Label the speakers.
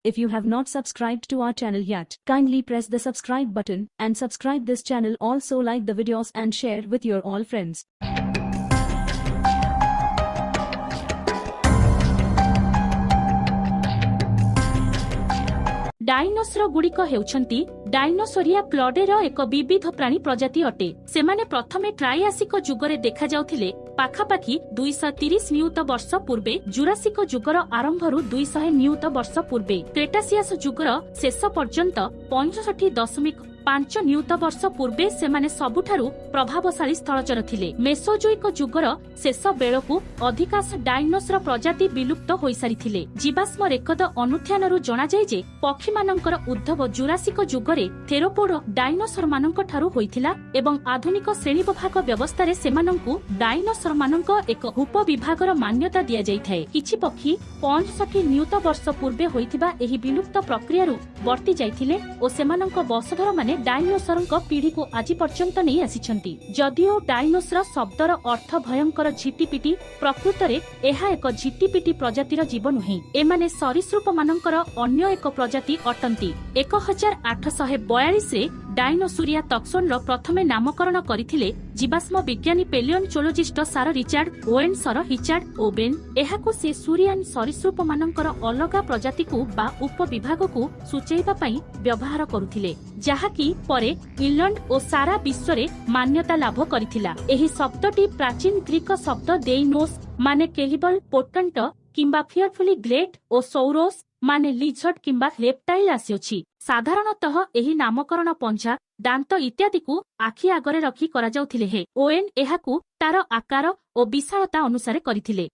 Speaker 1: If you have not subscribed to our channel yet, kindly press the subscribe button and subscribe this channel. Also like the videos and share with your all friends.
Speaker 2: Dinosaur गुड़िक हेउछंती Dinosauria क्लडेर एक विविध प्राणी प्रजाति अटे। सेमाने प्रथमे Triassic जुगरे देखा जाउथिले पाखापाखि 230 नियुत वर्ष पूर्वे, जुरासिक जुगर आरंभरू 200 नियुत वर्ष पूर्वे, क्रेटासियास जुगर शेष पर्यंत 65.5 नियुत वर्ष पूर्वे सेमाने सबुठारु प्रभावशाली स्थलचर थिले। मेसोजोइक जुगर शेष बेलकु अधिकांश डायनोसर प्रजाति विलुप्त होई सारिथिले। जीवाश्म रेकर्ड अनुध्यानरु जणा जाय जे पक्षी मानकर उद्भव जुरासिक जुगरे थेरोपोड डायनोसर मानक ठारु होइथिला एवं आधुनिक श्रेणी विभाग व्यवस्था रे सेमानंकु डायनोसर मानक एक उप विभागर मान्यता दिया जाइथाय। किछि पक्षी 65 नियुत वर्ष पूर्वे होइथिबा एही विलुप्त प्रक्रियारु वर्ती जाइथिले ओ सेमानंक वंशधर माने डायनोसरक पीढ़ी को आज पर्यंत नहीं आसिछंती। जदिओ डायनोसर शब्दर अर्थ भयंकर झिटिपिटी, प्रकृत रे एहा एक झिटिपिटी प्रजातिर जीव नुहे। एमाने सरीसृप मानकर अन्य एक प्रजाति अटंती। 1842 रे डायनोसोरिया टक्सन प्रथमे नामकरण करथिले जीवाश्म विज्ञानी palaeontologist sir Richard Owen sir Richard Owen. एहाको से सूरियान सरीसृप मानकर अलगा प्रजाति को बा उप विभाग को सूचैबा पई व्यवहार करुथिले, जहाकी परे इंग्लैंड और सारा विश्व रे मान्यता लाभ करथिला। एही शब्दटी प्राचीन ग्रीक शब्द देइनोस माने केलिबल पोटेंट किंबा फियरफुली ग्रेट और सौरोस माने लिजर्ड किंबा रेप्टाइल आसीछि। साधारणतः एही नामकरण पंजा, दांत इत्यादि को आखि आगरे रखी करा जाउथिले हे ओएन एहाकु तार आकार और विशालता अनुसार करिथिले।